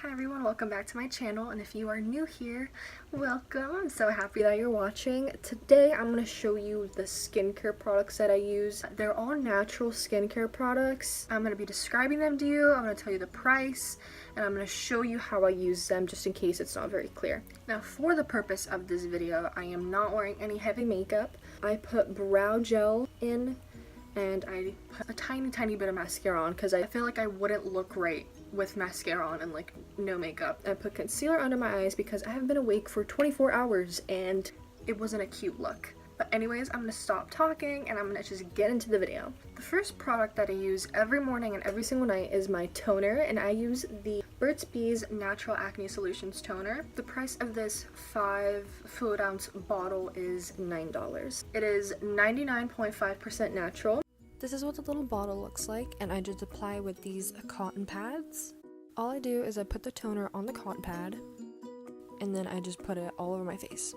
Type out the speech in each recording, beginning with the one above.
Hi everyone, welcome back to my channel, and if you are new here, welcome. I'm so happy that you're watching. Today I'm going to show you the skincare products that I use. They're all natural skincare products. I'm going to be describing them to you, I'm going to tell you the price, and I'm going to show you how I use them just in case it's not very clear. Now for the purpose of this video, I am not wearing any heavy makeup. I put brow gel in and I put a tiny bit of mascara on because I feel like I wouldn't look right with mascara on and like no makeup. I put concealer under my eyes because I haven't been awake for 24 hours and it wasn't a cute look. But anyways, I'm gonna stop talking and I'm gonna just get into the video. The first product that I use every morning and every single night is my toner, and I use the Burt's Bees Natural Acne Solutions Toner. The price of this 5 fluid ounce bottle is $9. It is 99.5% natural. This is what the little bottle looks like, and I just apply with these cotton pads. All I do is I put the toner on the cotton pad, and then I just put it all over my face.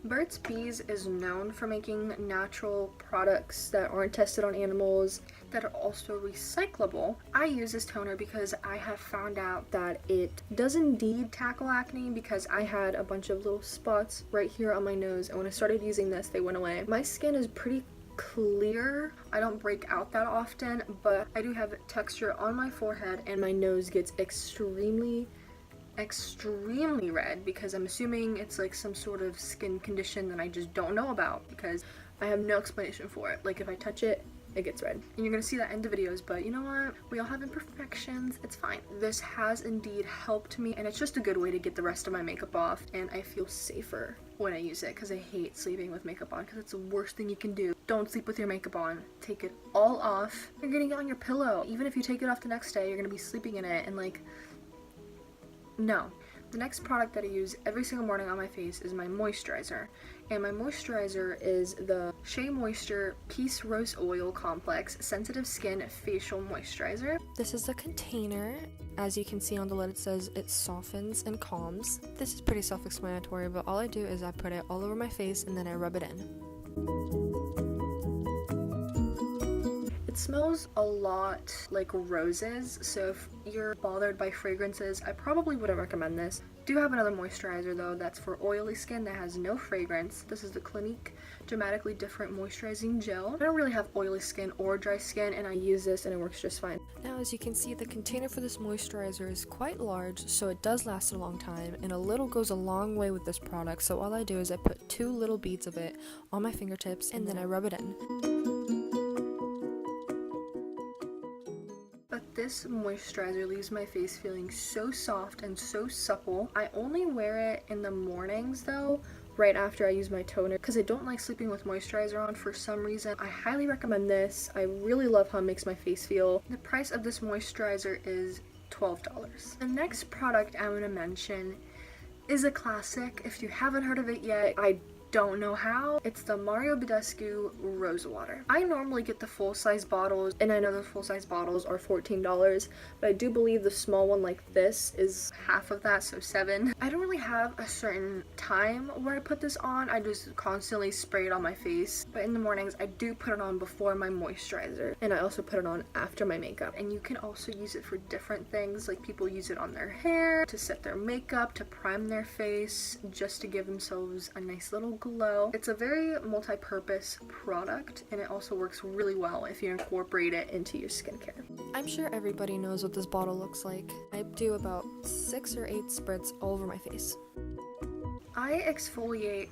Burt's Bees is known for making natural products that aren't tested on animals, that are also recyclable. I use this toner because I have found out that it does indeed tackle acne, because I had a bunch of little spots right here on my nose, and when I started using this, they went away. My skin is pretty clear. I don't break out that often, but I do have texture on my forehead, and my nose gets extremely red because I'm assuming it's like some sort of skin condition that I just don't know about because I have no explanation for it. Like if I touch it, it gets red. And you're gonna see that in the videos, but you know what? We all have imperfections. It's fine. This has indeed helped me, and it's just a good way to get the rest of my makeup off, and I feel safer when I use it because I hate sleeping with makeup on because it's the worst thing you can do. Don't sleep with your makeup on. Take it all off. You're getting it on your pillow. Even if you take it off the next day, you're gonna be sleeping in it, and like, no. The next product that I use every single morning on my face is my moisturizer. And my moisturizer is the Shea Moisture Peace Rose Oil Complex Sensitive Skin Facial Moisturizer. This is the container. As you can see on the lid, it says it softens and calms. This is pretty self-explanatory, but all I do is I put it all over my face and then I rub it in. It smells a lot like roses, so if you're bothered by fragrances, I probably wouldn't recommend this. I do have another moisturizer though that's for oily skin that has no fragrance. This is the Clinique Dramatically Different Moisturizing Gel. I don't really have oily skin or dry skin, and I use this and it works just fine. Now as you can see, the container for this moisturizer is quite large, so it does last a long time, and a little goes a long way with this product. So all I do is I put 2 little beads of it on my fingertips and then I rub it in. This moisturizer leaves my face feeling so soft and so supple. I only wear it in the mornings though, right after I use my toner, because I don't like sleeping with moisturizer on for some reason. I highly recommend this. I really love how it makes my face feel. The price of this moisturizer is $12. The next product I'm going to mention is a classic. If you haven't heard of it yet, I don't know how. It's the badescu Rose Water. I normally get the full-size bottles, and I know the full-size bottles are $14, but I do believe the small one like this is half of that, so $7. I don't really have a certain time where I put this on. I just constantly spray it on my face, but in the mornings I do put it on before my moisturizer, and I also put it on after my makeup. And you can also use it for different things, like people use it on their hair, to set their makeup, to prime their face, just to give themselves a nice little glow. It's a very multi-purpose product, and it also works really well if you incorporate it into your skincare. I'm sure everybody knows what this bottle looks like. I do about 6 or 8 spritz all over my face. I exfoliate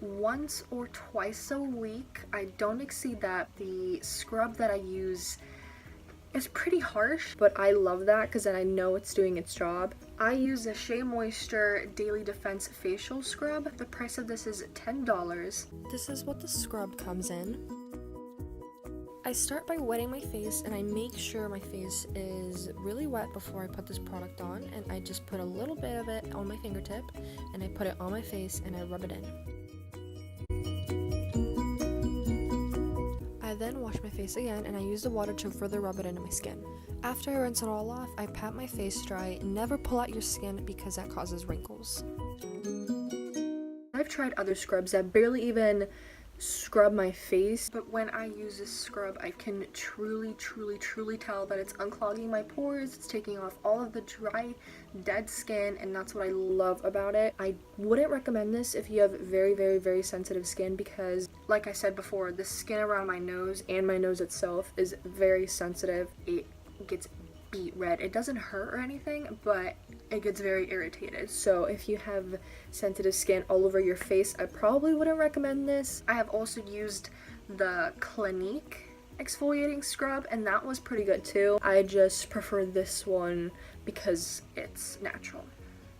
once or twice a week. I don't exceed that. The scrub that I use is pretty harsh, but I love that because then I know it's doing its job. I use the Shea Moisture Daily Defense Facial Scrub. The price of this is $10. This is what the scrub comes in. I start by wetting my face, and I make sure my face is really wet before I put this product on, and I just put a little bit of it on my fingertip, and I put it on my face and I rub it in. I then wash my face again, and I use the water to further rub it into my skin. After I rinse it all off, I pat my face dry. Never pull out your skin because that causes wrinkles. I've tried other scrubs that barely even scrub my face, but when I use this scrub, I can truly tell that it's unclogging my pores, it's taking off all of the dry, dead skin, and that's what I love about it. I wouldn't recommend this if you have very sensitive skin, because like I said before, the skin around my nose and my nose itself is very sensitive. It gets beet red. It doesn't hurt or anything, but it gets very irritated. So if you have sensitive skin all over your face, I probably wouldn't recommend this. I have also used the Clinique exfoliating scrub, and that was pretty good too. I just prefer this one because it's natural.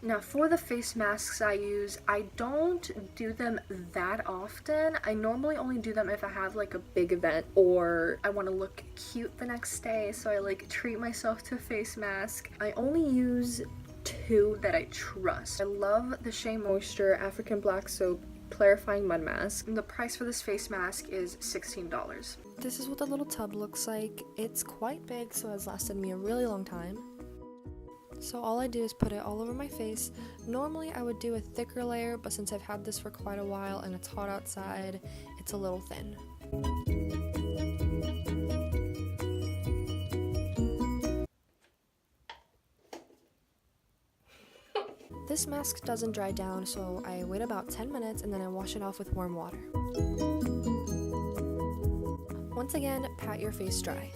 Now for the face masks I use, I don't do them that often. I normally only do them if I have like a big event or I want to look cute the next day, so I like treat myself to a face mask. I only use 2 that I trust. I love the Shea Moisture African Black Soap Clarifying Mud Mask. And the price for this face mask is $16. This is what the little tub looks like. It's quite big, so it has lasted me a really long time. So all I do is put it all over my face. Normally I would do a thicker layer, but since I've had this for quite a while and it's hot outside, it's a little thin. This mask doesn't dry down, so I wait about 10 minutes and then I wash it off with warm water. Once again, pat your face dry.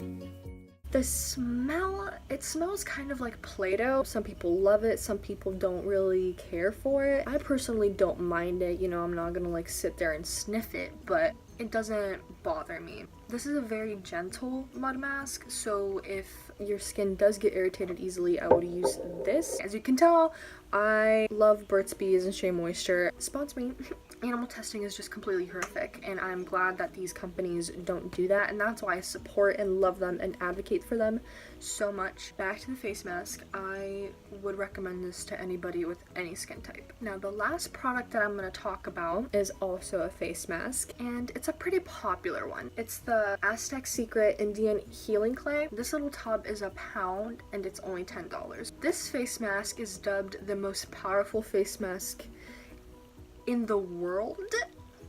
The smell, it smells kind of like Play-Doh. Some people love it, some people don't really care for it. I personally don't mind it, you know, I'm not gonna like sit there and sniff it, but it doesn't bother me. This is a very gentle mud mask, so if your skin does get irritated easily, I would use this. As you can tell, I love Burt's Bees and Shea Moisture. Sponsor me. Animal testing is just completely horrific, and I'm glad that these companies don't do that, and that's why I support and love them and advocate for them so much. Back to the face mask, I would recommend this to anybody with any skin type. Now the last product that I'm going to talk about is also a face mask, and it's a pretty popular one. It's the Aztec Secret Indian Healing Clay. This little tub is £1 and it's only $10. This face mask is dubbed the most powerful face mask in the world.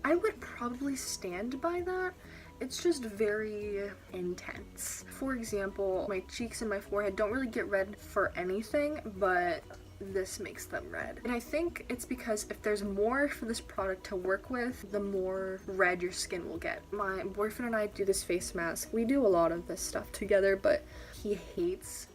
I would probably stand by that. It's just very intense. For example, my cheeks and my forehead don't really get red for anything, but this makes them red. And I think it's because if there's more for this product to work with, the more red your skin will get. My boyfriend and I do this face mask. We do a lot of this stuff together, but he hates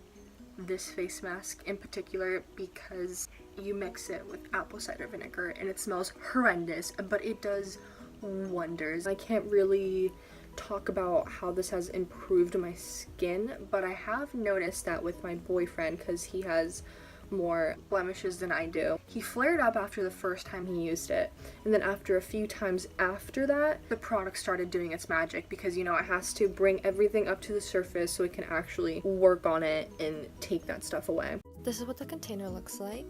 this face mask in particular because you mix it with apple cider vinegar and it smells horrendous, but it does wonders. I can't really talk about how this has improved my skin, but I have noticed that with my boyfriend, because he has more blemishes than I do. He flared up after the first time he used it, and then after a few times after that, the product started doing its magic, because you know it has to bring everything up to the surface so it can actually work on it and take that stuff away. This is what the container looks like,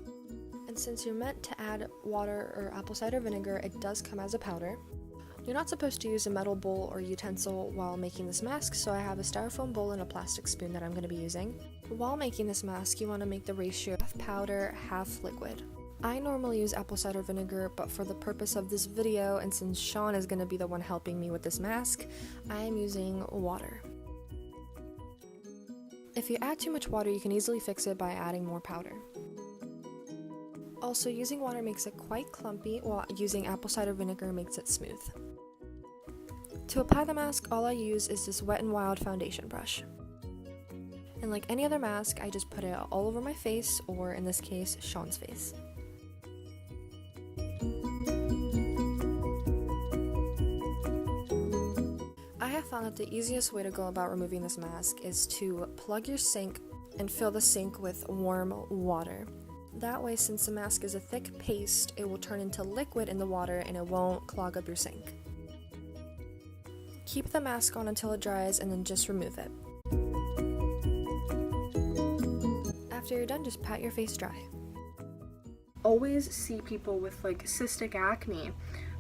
and since you're meant to add water or apple cider vinegar, it does come as a powder. You're not supposed to use a metal bowl or utensil while making this mask, so I have a styrofoam bowl and a plastic spoon that I'm going to be using. While making this mask, you want to make the ratio half powder, half liquid. I normally use apple cider vinegar, but for the purpose of this video, and since Sean is going to be the one helping me with this mask, I am using water. If you add too much water, you can easily fix it by adding more powder. Also, using water makes it quite clumpy, while using apple cider vinegar makes it smooth. To apply the mask, all I use is this Wet n Wild foundation brush. And like any other mask, I just put it all over my face, or in this case, Sean's face. I have found that the easiest way to go about removing this mask is to plug your sink and fill the sink with warm water. That way, since the mask is a thick paste, it will turn into liquid in the water and it won't clog up your sink. Keep the mask on until it dries and then just remove it. After you're done, just pat your face dry. Always see people with like cystic acne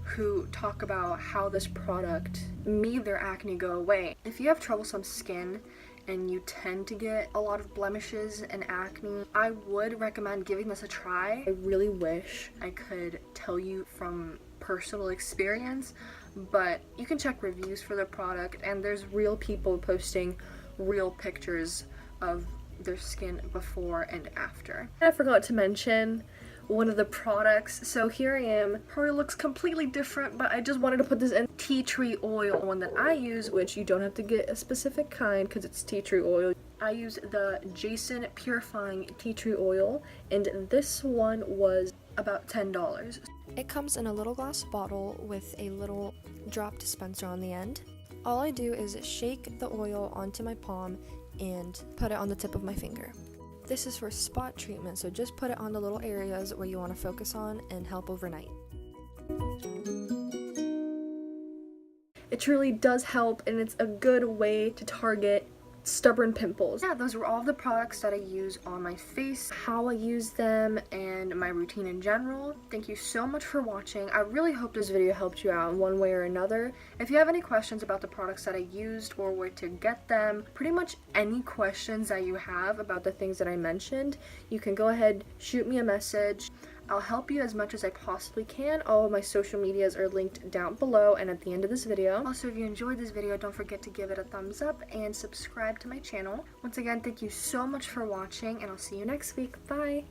who talk about how this product made their acne go away. If you have troublesome skin and you tend to get a lot of blemishes and acne, I would recommend giving this a try. I really wish I could tell you from personal experience, but you can check reviews for the product, and there's real people posting real pictures of their skin before and after. I forgot to mention one of the products. So here I am. Her looks completely different, but I just wanted to put this in. Tea tree oil, one that I use, which you don't have to get a specific kind because it's tea tree oil. I use the jāsön purifying tea tree oil, and this one was about $10. It comes in a little glass bottle with a little drop dispenser on the end. All I do is shake the oil onto my palm and put it on the tip of my finger. This is for spot treatment, so just put it on the little areas where you want to focus on and help overnight. It truly does help, and it's a good way to target stubborn pimples. Yeah, those were all the products that I use on my face, how I use them, and my routine in general. Thank you so much for watching. I really hope this video helped you out in one way or another. If you have any questions about the products that I used or where to get them, pretty much any questions that you have about the things that I mentioned, you can go ahead, shoot me a message. I'll help you as much as I possibly can. All of my social medias are linked down below and at the end of this video. Also, if you enjoyed this video, don't forget to give it a thumbs up and subscribe to my channel. Once again, thank you so much for watching, and I'll see you next week. Bye!